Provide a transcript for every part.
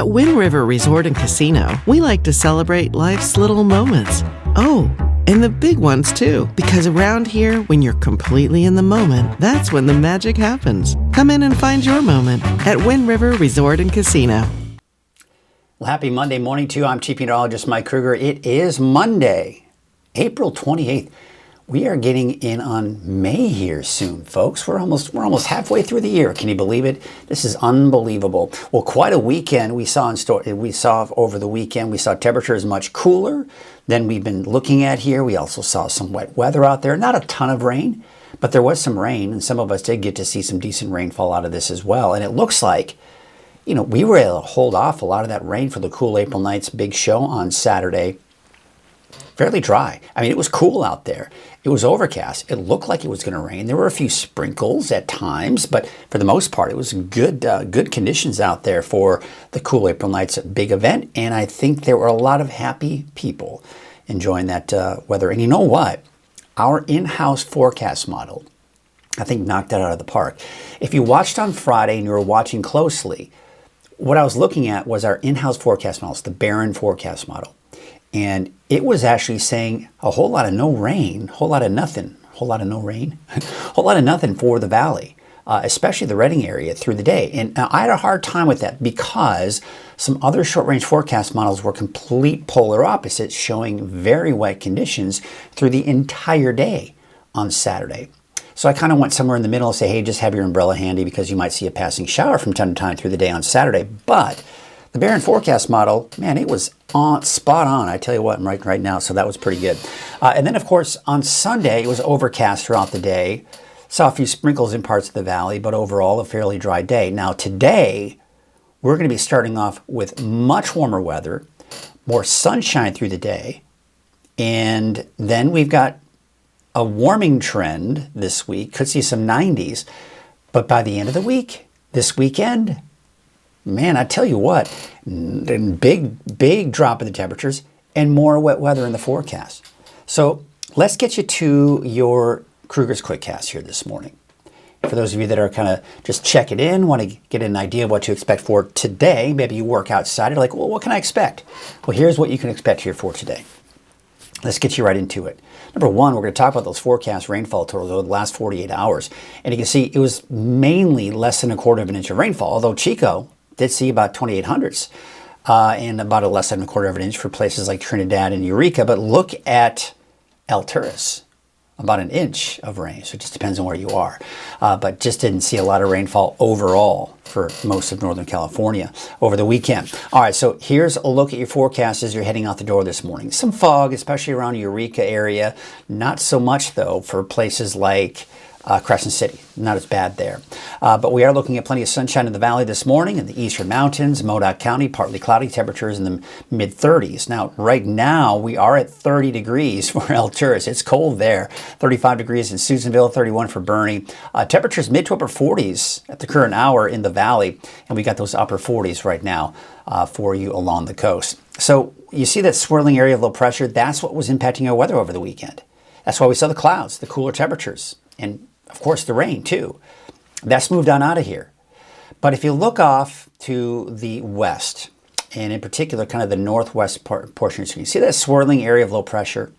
At Wind River Resort and Casino, we like to celebrate life's little moments. Oh, and the big ones too, because around here, when you're completely in the moment, that's when the magic happens. Come in and find your moment at Wind River Resort and Casino. Well, happy Monday morning to you. I'm Chief Meteorologist Mike Krueger. It is Monday, April 28th. We are getting in on May here soon, folks. We're almost halfway through the year. Can you believe it? This is unbelievable. Well, quite a weekend we saw over the weekend. We saw temperatures much cooler than we've been looking at here. We also saw some wet weather out there. Not a ton of rain, but there was some rain, and some of us did get to see some decent rainfall out of this as well. And it looks like, you know, we were able to hold off a lot of that rain for the cool April Nights big show on Saturday. Fairly dry. I mean, it was cool out there. It was overcast. It looked like it was going to rain. There were a few sprinkles at times, but for the most part, it was good conditions out there for the cool April Nights big event. And I think there were a lot of happy people enjoying that weather. And you know what? Our in-house forecast model, I think, knocked that out of the park. If you watched on Friday and you were watching closely, what I was looking at was our in-house forecast model. It's the Barron forecast model. And it was actually saying a whole lot of no rain, whole lot of nothing for the valley, especially the Redding area through the day. And I had a hard time with that because some other short-range forecast models were complete polar opposites, showing very wet conditions through the entire day on Saturday. So I kind of went somewhere in the middle and say, hey, just have your umbrella handy because you might see a passing shower from time to time through the day on Saturday. But the Barron forecast model, man, it was spot on. I tell you what, I'm right now, so that was pretty good. And then, of course, on Sunday, it was overcast throughout the day. Saw a few sprinkles in parts of the valley, but overall, a fairly dry day. Now, today, we're going to be starting off with much warmer weather, more sunshine through the day, and then we've got a warming trend this week. Could see some 90s, but by the end of the week, this weekend, man, I tell you what, big drop in the temperatures and more wet weather in the forecast. So let's get you to your Krueger's Quickcast here this morning. For those of you that are kind of just checking in, want to get an idea of what to expect for today, maybe you work outside, you're like, well, what can I expect? Well, here's what you can expect here for today. Let's get you right into it. Number one, we're going to talk about those forecast rainfall totals over the last 48 hours. And you can see it was mainly less than a quarter of an inch of rainfall, although Chico did see about 2,800s and about a less than a quarter of an inch for places like Trinidad and Eureka. But look at Alturas, about an inch of rain. So it just depends on where you are. But just didn't see a lot of rainfall overall for most of Northern California over the weekend. All right, so here's a look at your forecast as you're heading out the door this morning. Some fog, especially around Eureka area. Not so much, though, for places like Crescent City. Not as bad there. But we are looking at plenty of sunshine in the valley this morning in the eastern mountains, Modoc County, partly cloudy, temperatures in the mid-30s. Now, right now, we are at 30 degrees for Alturas. It's cold there. 35 degrees in Susanville, 31 for Bernie. Temperatures mid to upper 40s at the current hour in the valley. And we got those upper 40s right now for you along the coast. So you see that swirling area of low pressure? That's what was impacting our weather over the weekend. That's why we saw the clouds, the cooler temperatures, and of course, the rain, too. That's moved on out of here. But if you look off to the west, and in particular, kind of the northwest portion, so you see that swirling area of low pressure.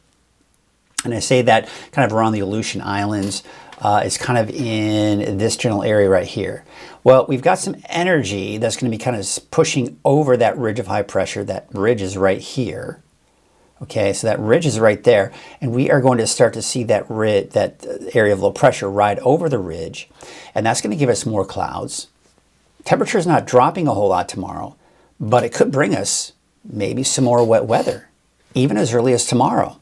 And I say that kind of around the Aleutian Islands. It's kind of in this general area right here. Well, we've got some energy that's going to be kind of pushing over that ridge of high pressure. That ridge is right here. Okay, so that ridge is right there, and we are going to start to see that area of low pressure ride over the ridge, and that's going to give us more clouds. Temperature is not dropping a whole lot tomorrow, but it could bring us maybe some more wet weather, even as early as tomorrow.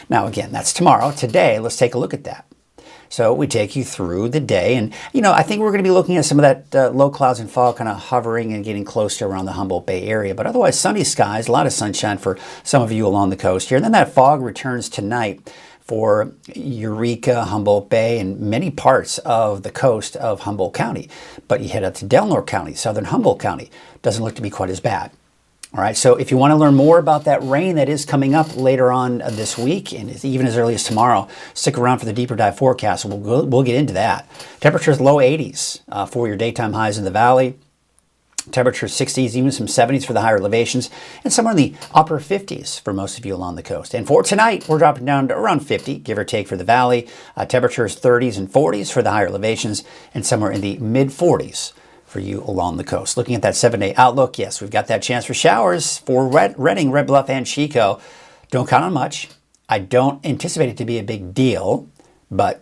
Now, again, that's tomorrow. Today, let's take a look at that. So we take you through the day, and I think we're going to be looking at some of that low clouds and fog kind of hovering and getting close to around the Humboldt Bay area. But otherwise, sunny skies, a lot of sunshine for some of you along the coast here. And then that fog returns tonight for Eureka, Humboldt Bay, and many parts of the coast of Humboldt County. But you head up to Delaware County, southern Humboldt County, doesn't look to be quite as bad. All right, so if you want to learn more about that rain that is coming up later on this week, and even as early as tomorrow, stick around for the deeper dive forecast. We'll get into that. Temperatures low 80s for your daytime highs in the valley. Temperatures 60s, even some 70s for the higher elevations, and somewhere in the upper 50s for most of you along the coast. And for tonight, we're dropping down to around 50, give or take for the valley. Temperatures 30s and 40s for the higher elevations, and somewhere in the mid 40s for you along the coast. Looking at that 7-day outlook, yes, we've got that chance for showers for Redding, Red Bluff, and Chico. Don't count on much. I don't anticipate it to be a big deal, but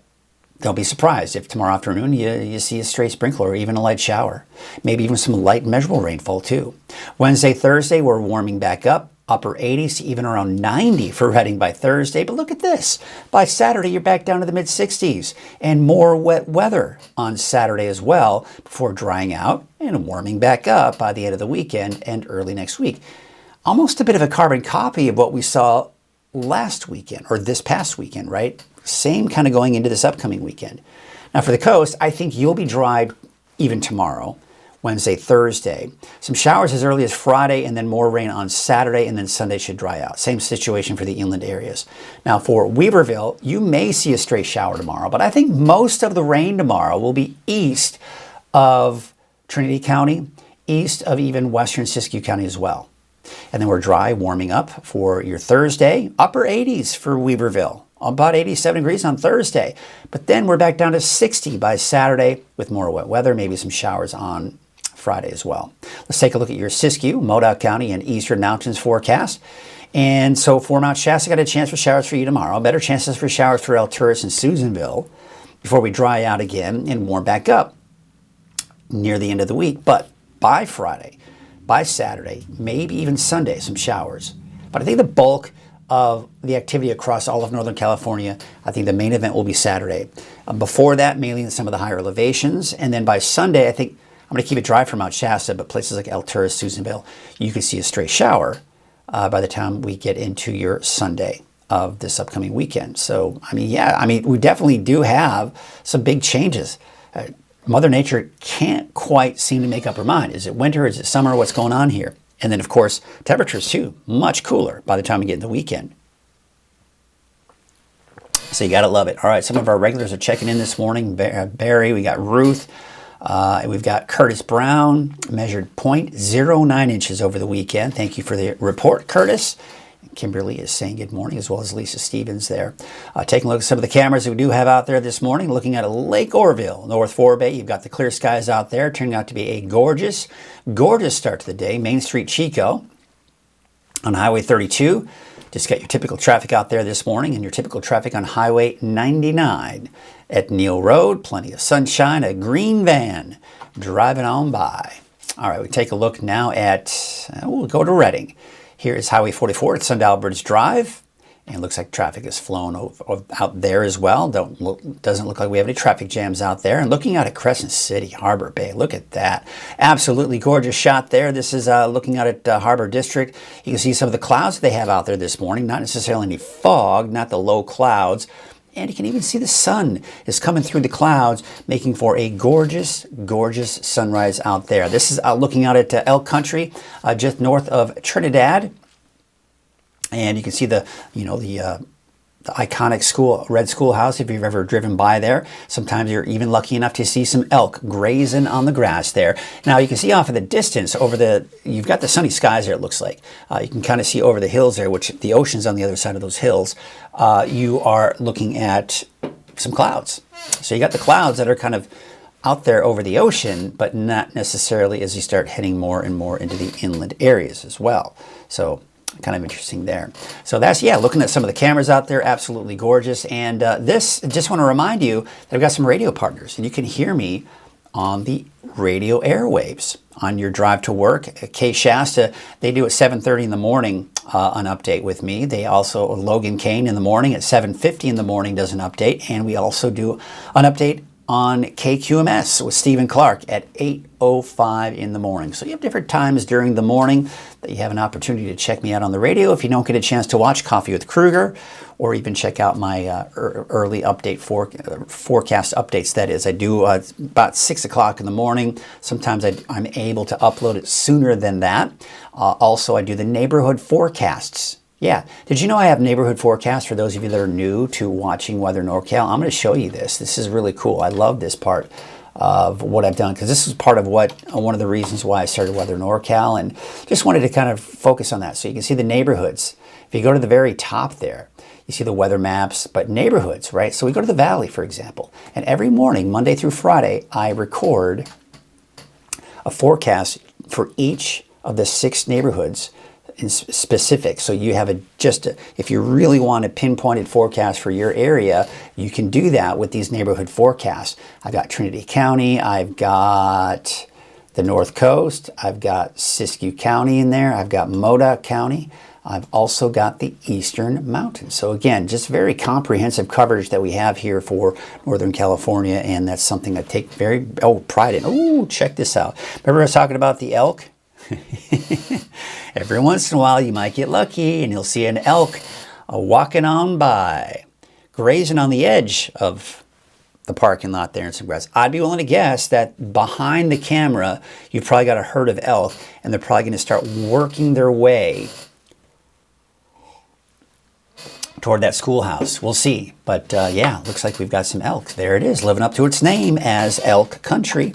don't be surprised if tomorrow afternoon you see a stray sprinkle or even a light shower. Maybe even some light measurable rainfall too. Wednesday, Thursday, we're warming back up. Upper 80s to even around 90 for Redding by Thursday. But look at this. By Saturday, you're back down to the mid 60s and more wet weather on Saturday as well before drying out and warming back up by the end of the weekend and early next week. Almost a bit of a carbon copy of what we saw last weekend or this past weekend, right? Same kind of going into this upcoming weekend. Now for the coast, I think you'll be dry even tomorrow, Wednesday, Thursday. Some showers as early as Friday and then more rain on Saturday, and then Sunday should dry out. Same situation for the inland areas. Now for Weaverville, you may see a stray shower tomorrow, but I think most of the rain tomorrow will be east of Trinity County, east of even western Siskiyou County as well. And then we're dry, warming up for your Thursday, upper 80s for Weaverville. About 87 degrees on Thursday. But then we're back down to 60 by Saturday with more wet weather, maybe some showers on Friday as well. Let's take a look at your Siskiyou, Modoc County, and Eastern Mountains forecast. And so for Mount Shasta, got a chance for showers for you tomorrow. Better chances for showers for Alturas and Susanville before we dry out again and warm back up near the end of the week. But by Friday, by Saturday, maybe even Sunday, some showers. But I think the bulk of the activity across all of Northern California, I think the main event will be Saturday. Before that, mainly in some of the higher elevations. And then by Sunday, I think I'm going to keep it dry for Mount Shasta, but places like Alturas, Susanville, you could see a stray shower by the time we get into your Sunday of this upcoming weekend. So, we definitely do have some big changes. Mother Nature can't quite seem to make up her mind. Is it winter? Is it summer? What's going on here? And then, of course, temperatures too, much cooler by the time we get in the weekend. So you got to love it. All right, some of our regulars are checking in this morning. Barry, we got Ruth, we've got Curtis Brown, measured 0.09 inches over the weekend. Thank you for the report, Curtis. Kimberly is saying good morning, as well as Lisa Stevens there. Taking a look at some of the cameras that we do have out there this morning, looking at Lake Oroville, North Forebay. You've got the clear skies out there, turning out to be a gorgeous, gorgeous start to the day. Main Street, Chico. On Highway 32, just got your typical traffic out there this morning, and your typical traffic on Highway 99 at Neal Road. Plenty of sunshine, a green van driving on by. All right, we take a look now at, we'll go to Redding. Here is Highway 44 at Sundal Bridge Drive, and it looks like traffic is flowing out there as well. Doesn't look like we have any traffic jams out there. And looking out at Crescent City, Harbor Bay, look at that. Absolutely gorgeous shot there. This is looking out at Harbor District. You can see some of the clouds they have out there this morning. Not necessarily any fog, not the low clouds. And you can even see the sun is coming through the clouds, making for a gorgeous, gorgeous sunrise out there. This is looking out at Elk Country, just north of Trinidad. And you can see the iconic red schoolhouse if you've ever driven by there. Sometimes you're even lucky enough to see some elk grazing on the grass there. Now you can see off in the distance you've got the sunny skies there, it looks like. You can kind of see over the hills there, which the ocean's on the other side of those hills. You are looking at some clouds. So you got the clouds that are kind of out there over the ocean, but not necessarily as you start heading more and more into the inland areas as well. So kind of interesting there. So that's, looking at some of the cameras out there, absolutely gorgeous. And just want to remind you that I've got some radio partners, and you can hear me on the radio airwaves on your drive to work. K Shasta, they do at 7:30 in the morning an update with me. They also, Logan Kane in the morning at 7:50 in the morning does an update. And we also do an update on KQMS with Stephen Clark at 8:05 in the morning. So you have different times during the morning that you have an opportunity to check me out on the radio if you don't get a chance to watch Coffee with Krueger, or even check out my early update forecast updates. That is, I do about 6 o'clock in the morning. Sometimes I'm able to upload it sooner than that. Also, I do the neighborhood forecasts. Yeah. Did you know I have neighborhood forecasts for those of you that are new to watching Weather NorCal? I'm going to show you this. This is really cool. I love this part of what I've done, because this is part of one of the reasons why I started Weather NorCal, and just wanted to kind of focus on that. So you can see the neighborhoods. If you go to the very top there, you see the weather maps, but neighborhoods, right? So we go to the valley, for example, and every morning, Monday through Friday, I record a forecast for each of the 6 neighborhoods in specific. So you have if you really want a pinpointed forecast for your area, you can do that with these neighborhood forecasts. I've got Trinity County, I've got the North Coast, I've got Siskiyou County in there, I've got Modoc County, I've also got the Eastern Mountains. So again, just very comprehensive coverage that we have here for Northern California, and that's something I take very pride in. Oh, check this out. Remember I was talking about the elk? Every once in a while you might get lucky and you'll see an elk walking on by, grazing on the edge of the parking lot there in some grass. I'd be willing to guess that behind the camera you've probably got a herd of elk, and they're probably going to start working their way toward that schoolhouse. We'll see. But yeah, looks like we've got some elk. There it is, living up to its name as elk country.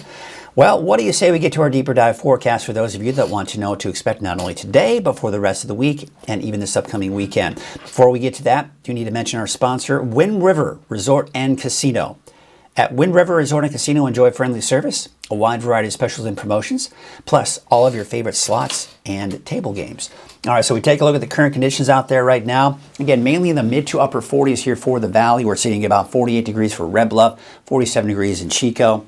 Well, what do you say we get to our deeper dive forecast for those of you that want to know what to expect not only today, but for the rest of the week and even this upcoming weekend. Before we get to that, do need to mention our sponsor, Wind River Resort and Casino. At Wind River Resort and Casino, enjoy friendly service, a wide variety of specials and promotions, plus all of your favorite slots and table games. All right, so we take a look at the current conditions out there right now. Again, mainly in the mid to upper 40s here for the valley. We're sitting at about 48 degrees for Red Bluff, 47 degrees in Chico.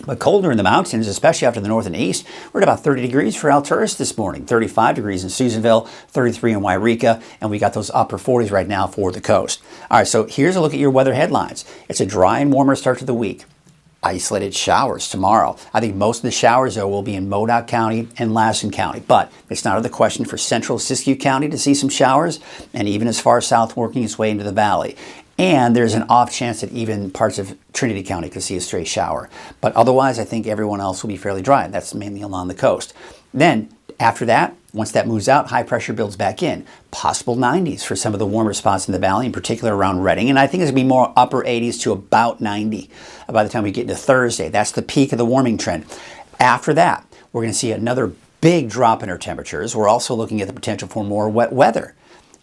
But colder in the mountains, especially after the north and east. We're at about 30 degrees for Alturas this morning, 35 degrees in Susanville, 33 in Wairika, and we got those upper 40s right now for the coast. All right, so here's a look at your weather headlines. It's a dry and warmer start to the week. Isolated showers tomorrow. I think most of the showers, though, will be in Modoc County and Lassen County, but it's not out of the question for central Siskiyou County to see some showers, and even as far south working its way into the valley. And there's an off chance that even parts of Trinity County could see a stray shower. But otherwise, I think everyone else will be fairly dry. That's mainly along the coast. Then, after that, once that moves out, high pressure builds back in. Possible 90s for some of the warmer spots in the valley, in particular around Redding. And I think it's going to be more upper 80s to about 90 by the time we get into Thursday. That's the peak of the warming trend. After that, we're going to see another big drop in our temperatures. We're also looking at the potential for more wet weather.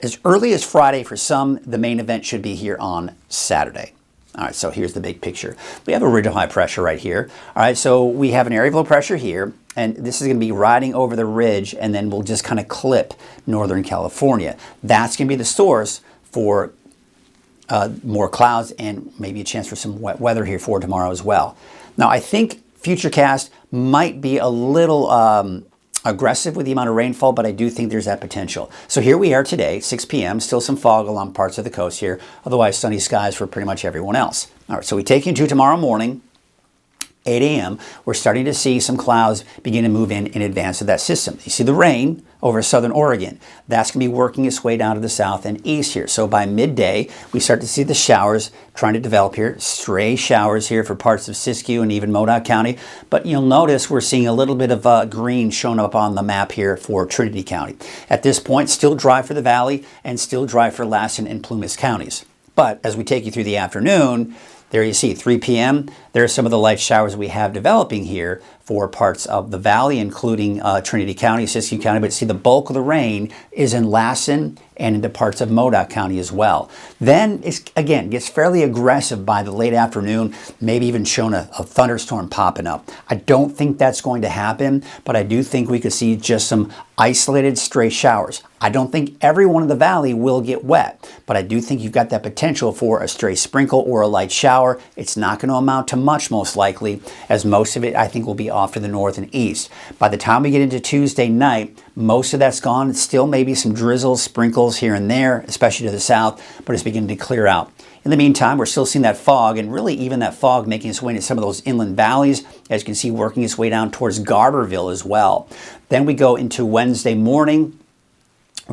As early as Friday for some, the main event should be here on Saturday. All right, so here's the big picture. We have a ridge of high pressure right here. All right, so we have an area of low pressure here, and this is going to be riding over the ridge, and then we'll just kind of clip Northern California. That's going to be the source for more clouds and maybe a chance for some wet weather here for tomorrow as well. Now, I think Futurecast might be a little aggressive with the amount of rainfall, but I do think there's that potential. So here we are today, 6 p.m., still some fog along parts of the coast here, otherwise sunny skies for pretty much everyone else. All right, so we take you to tomorrow morning, 8 a.m., we're starting to see some clouds begin to move in advance of that system. You see the rain over southern Oregon. That's going to be working its way down to the south and east here. So by midday, we start to see the showers trying to develop here. Stray showers here for parts of Siskiyou and even Modoc County. But you'll notice we're seeing a little bit of green shown up on the map here for Trinity County. At this point, still dry for the valley and still dry for Lassen and Plumas counties. But as we take you through the afternoon, there you see 3 p.m. There are some of the light showers we have developing here for parts of the valley, including Trinity County, Siskiyou County. But see, the bulk of the rain is in Lassen and into parts of Modoc County as well. Then, again, gets fairly aggressive by the late afternoon, maybe even showing a thunderstorm popping up. I don't think that's going to happen, but I do think we could see just some isolated stray showers. I don't think everyone in the valley will get wet, but I do think you've got that potential for a stray sprinkle or a light shower. It's not going to amount to much, most likely, as most of it, I think, will be off to the north and east. By the time we get into Tuesday night, most of that's gone. Still maybe some drizzles, sprinkles here and there, especially to the south, but it's beginning to clear out. In the meantime, we're still seeing that fog, and really even that fog making its way into some of those inland valleys, as you can see, working its way down towards Garberville as well. Then we go into Wednesday morning.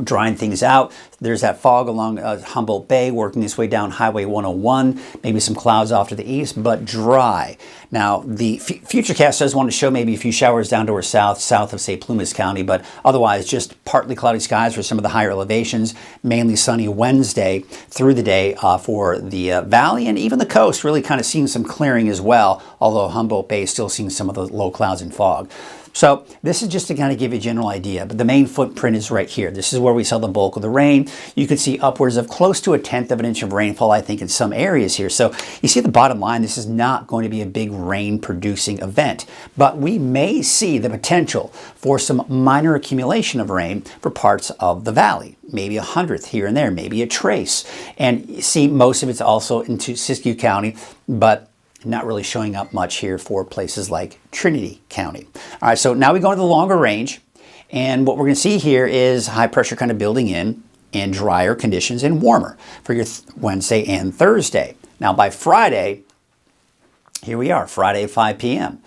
drying things out. There's that fog along Humboldt Bay working its way down Highway 101, maybe some clouds off to the east, but dry. Now, the Futurecast does want to show maybe a few showers down to our south of, say, Plumas County, but otherwise just partly cloudy skies for some of the higher elevations, mainly sunny Wednesday through the day for the valley, and even the coast really kind of seeing some clearing as well, although Humboldt Bay is still seeing some of the low clouds and fog. So this is just to kind of give you a general idea, but the main footprint is right here. This is where we saw the bulk of the rain. You can see upwards of close to 1/10 of an inch of rainfall, I think, in some areas here. So you see the bottom line, this is not going to be a big rain producing event, but we may see the potential for some minor accumulation of rain for parts of the valley. Maybe 100th here and there, maybe a trace. And you see most of it's also into Siskiyou County, but not really showing up much here for places like Trinity County. All right, so now we go into the longer range, and what we're going to see here is high pressure kind of building in and drier conditions and warmer for your Wednesday and Thursday. Now by Friday, here we are, Friday at 5 p.m.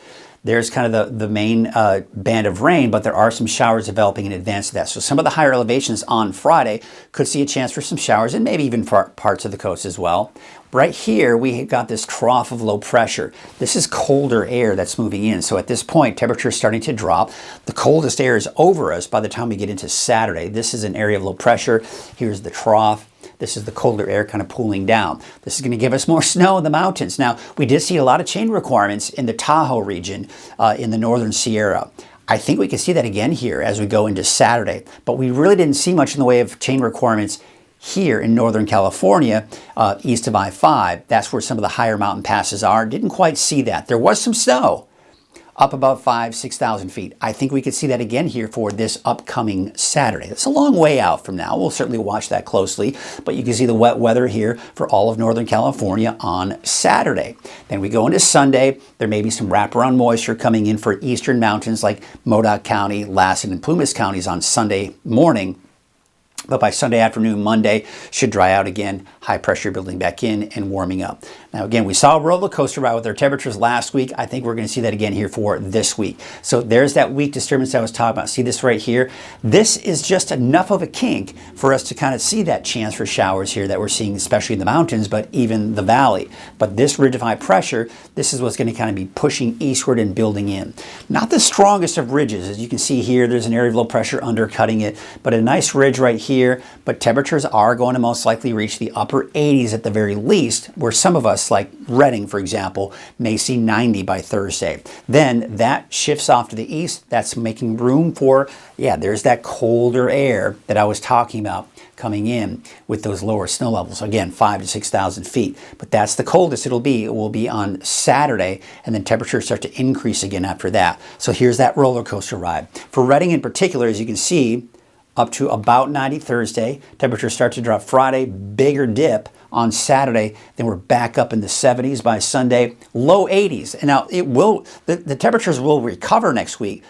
There's kind of the main band of rain, but there are some showers developing in advance of that. So some of the higher elevations on Friday could see a chance for some showers and maybe even for parts of the coast as well. Right here, we got this trough of low pressure. This is colder air that's moving in. So at this point, temperature is starting to drop. The coldest air is over us by the time we get into Saturday. This is an area of low pressure. Here's the trough. This is the colder air kind of cooling down. This is going to give us more snow in the mountains. Now, we did see a lot of chain requirements in the Tahoe region in the northern Sierra. I think we can see that again here as we go into Saturday, but we really didn't see much in the way of chain requirements here in Northern California, east of I-5. That's where some of the higher mountain passes are. Didn't quite see that. There was some snow up about 5,000-6,000 feet. I think we could see that again here for this upcoming Saturday. That's a long way out from now. We'll certainly watch that closely, but you can see the wet weather here for all of Northern California on Saturday. Then we go into Sunday. There may be some wraparound moisture coming in for eastern mountains like Modoc County, Lassen, and Plumas counties on Sunday morning. But by Sunday afternoon, Monday, should dry out again, high pressure building back in and warming up. Now, again, we saw a roller coaster ride with our temperatures last week. I think we're going to see that again here for this week. So there's that weak disturbance I was talking about. See this right here? This is just enough of a kink for us to kind of see that chance for showers here that we're seeing, especially in the mountains, but even the valley. But this ridge of high pressure, this is what's going to kind of be pushing eastward and building in. Not the strongest of ridges. As you can see here, there's an area of low pressure undercutting it, but a nice ridge right here. But temperatures are going to most likely reach the upper 80s at the very least, where some of us, like Redding, for example, may see 90 by Thursday. Then that shifts off to the east. That's making room for, there's that colder air that I was talking about coming in with those lower snow levels. Again, 5,000 to 6,000 feet. But that's the coldest it'll be. It will be on Saturday, and then temperatures start to increase again after that. So here's that roller coaster ride. For Redding in particular, as you can see, up to about 90 Thursday. Temperatures start to drop Friday, bigger dip on Saturday. Then we're back up in the 70s by Sunday, low 80s. And now the temperatures will recover next week,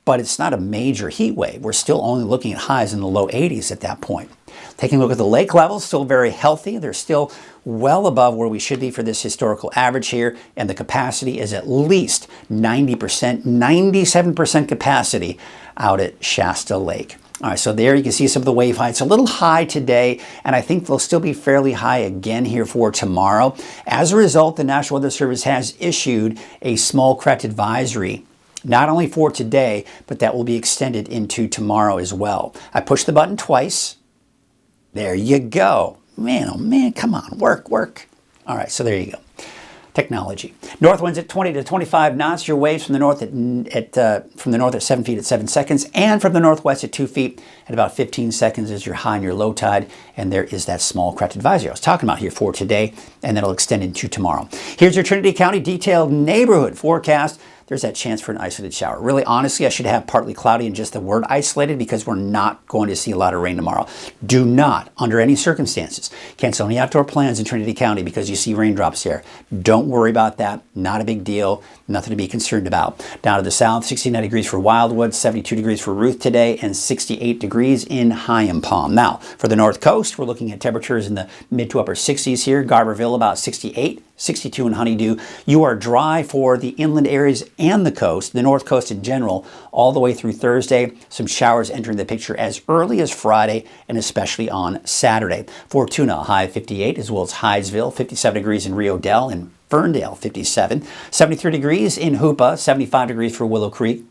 but it's not a major heat wave. We're still only looking at highs in the low 80s at that point. Taking a look at the lake levels, still very healthy. They're still well above where we should be for this historical average here, and the capacity is at least 90%, 97% capacity out at Shasta Lake. All right, so there you can see some of the wave heights. A little high today, and I think they'll still be fairly high again here for tomorrow. As a result, the National Weather Service has issued a small craft advisory, not only for today, but that will be extended into tomorrow as well. I pushed the button twice. There you go. Man, oh man, come on, work. All right, so there you go. Technology. North winds at 20 to 25 knots. Your waves from the north at 7 feet at 7 seconds, and from the northwest at 2 feet at about 15 seconds is your high and your low tide. And there is that small craft advisory I was talking about here for today, and that'll extend into tomorrow. Here's your Trinity County detailed neighborhood forecast. There's that chance for an isolated shower. Really, honestly, I should have partly cloudy and just the word isolated because we're not going to see a lot of rain tomorrow. Do not, under any circumstances, cancel any outdoor plans in Trinity County because you see raindrops there. Don't worry about that. Not a big deal. Nothing to be concerned about. Down to the south, 69 degrees for Wildwood, 72 degrees for Ruth today, and 68 degrees in Hyam Palm. Now, for the north coast, we're looking at temperatures in the mid to upper 60s here. Garberville about 68. 62 in Honeydew. You are dry for the inland areas and the coast, the north coast in general, all the way through Thursday. Some showers entering the picture as early as Friday and especially on Saturday. Fortuna, a high of 58, as well as Hydesville, 57 degrees in Rio Dell and Ferndale, 57. 73 degrees in Hoopa, 75 degrees for Willow Creek.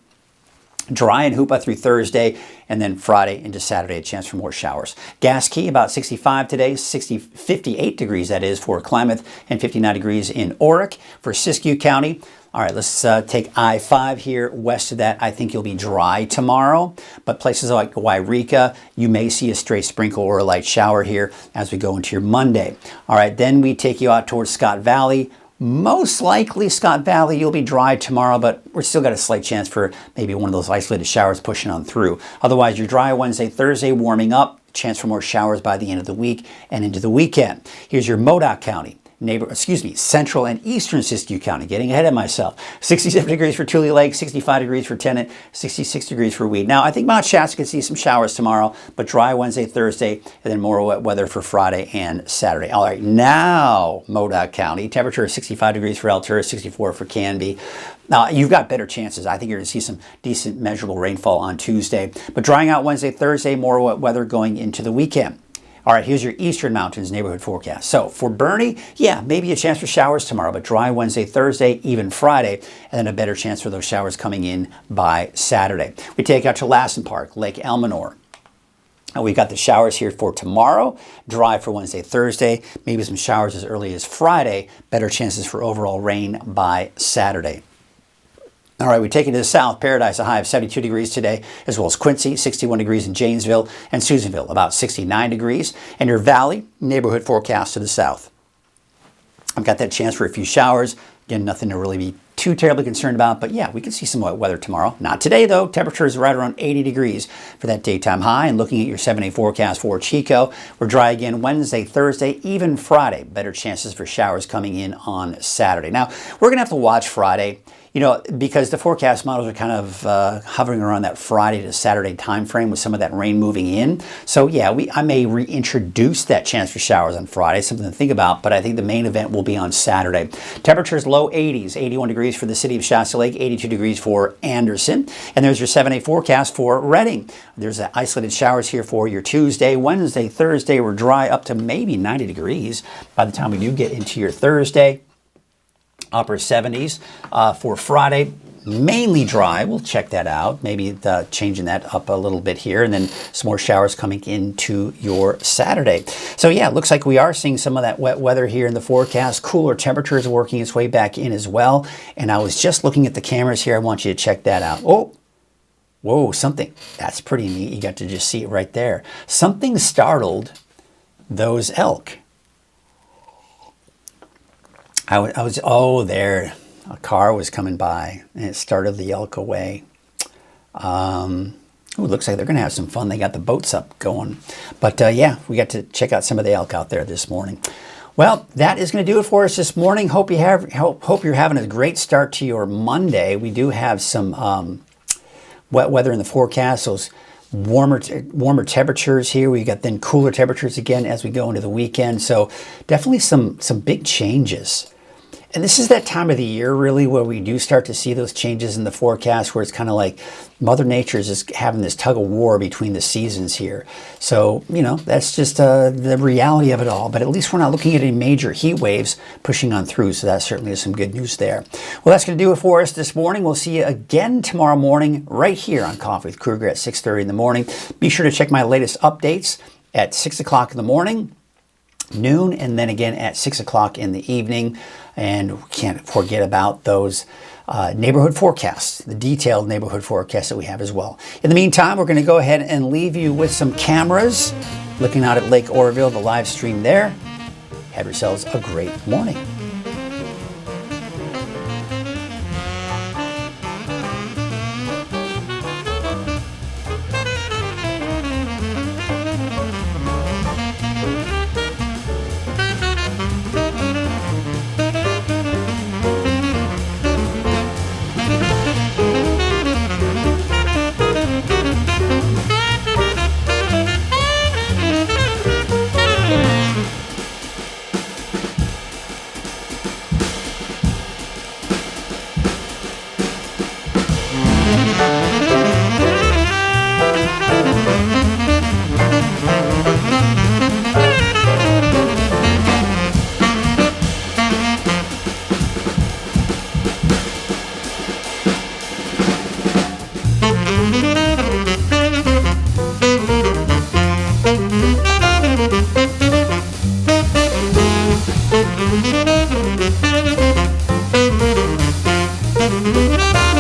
Dry in Hoopa through Thursday, and then Friday into Saturday, a chance for more showers. Gas Key, about 65 today, 58 degrees that is for Klamath, and 59 degrees in Orick. For Siskiyou County, all right, let's take I-5 here. West of that, I think you'll be dry tomorrow, but places like Wairika, you may see a stray sprinkle or a light shower here as we go into your Monday. All right, then we take you out towards Scott Valley. Most likely, Scott Valley, you'll be dry tomorrow, but we're still got a slight chance for maybe one of those isolated showers pushing on through. Otherwise, you're dry Wednesday, Thursday, warming up. Chance for more showers by the end of the week and into the weekend. Here's your Modoc County. Central and Eastern Siskiyou County, getting ahead of myself. 67 degrees for Tule Lake, 65 degrees for Tennant, 66 degrees for Weed. Now, I think Mount Shasta could see some showers tomorrow, but dry Wednesday, Thursday, and then more wet weather for Friday and Saturday. All right, now Modoc County, temperature is 65 degrees for Altura, 64 for Canby. Now, you've got better chances. I think you're going to see some decent measurable rainfall on Tuesday, but drying out Wednesday, Thursday, more wet weather going into the weekend. All right, here's your Eastern Mountains neighborhood forecast. So for Bernie, yeah, maybe a chance for showers tomorrow, but dry Wednesday, Thursday, even Friday, and then a better chance for those showers coming in by Saturday. We take out to Lassen Park, Lake Elminor. We've got the showers here for tomorrow, dry for Wednesday, Thursday, maybe some showers as early as Friday, better chances for overall rain by Saturday. All right, we take it to the south. Paradise, a high of 72 degrees today, as well as Quincy, 61 degrees in Janesville, and Susanville, about 69 degrees. And your valley, neighborhood forecast to the south. I've got that chance for a few showers. Again, nothing to really be too terribly concerned about, but yeah, we can see some wet weather tomorrow. Not today, though. Temperature is right around 80 degrees for that daytime high. And looking at your 7-day forecast for Chico, we're dry again Wednesday, Thursday, even Friday. Better chances for showers coming in on Saturday. Now, we're going to have to watch Friday. You know, because the forecast models are kind of hovering around that Friday to Saturday time frame with some of that rain moving in. So yeah, I may reintroduce that chance for showers on Friday, something to think about, but I think the main event will be on Saturday. Temperatures low 80s, 81 degrees for the city of Shasta Lake, 82 degrees for Anderson. And there's your 7-day forecast for Redding. There's the isolated showers here for your Tuesday. Wednesday, Thursday, we're dry up to maybe 90 degrees by the time we do get into your Thursday. Upper 70s for Friday, mainly dry. We'll check that out. Maybe changing that up a little bit here, and then some more showers coming into your Saturday. So yeah, it looks like we are seeing some of that wet weather here in the forecast. Cooler temperatures working its way back in as well. And I was just looking at the cameras here. I want you to check that out. Oh, whoa, something. That's pretty neat. You got to just see it right there. Something startled those elk. I was, oh, there, a car was coming by and it started the elk away. It looks like they're going to have some fun. They got the boats up going. But yeah, we got to check out some of the elk out there this morning. Well, that is going to do it for us this morning. Hope you're having a great start to your Monday. We do have some wet weather in the forecast. Those warmer temperatures here. We got then cooler temperatures again as we go into the weekend. So definitely some big changes. And this is that time of the year, really, where we do start to see those changes in the forecast, where it's kind of like Mother Nature is just having this tug of war between the seasons here. So, you know, that's just the reality of it all. But at least we're not looking at any major heat waves pushing on through. So that certainly is some good news there. Well, that's going to do it for us this morning. We'll see you again tomorrow morning right here on Coffee with Krueger at 6:30 in the morning. Be sure to check my latest updates at 6 o'clock in the morning, noon, and then again at 6 o'clock in the evening. And we can't forget about those neighborhood forecasts, the detailed neighborhood forecasts that we have as well. In the meantime, we're going to go ahead and leave you with some cameras looking out at Lake Oroville, the live stream there. Have yourselves a great morning. Bye.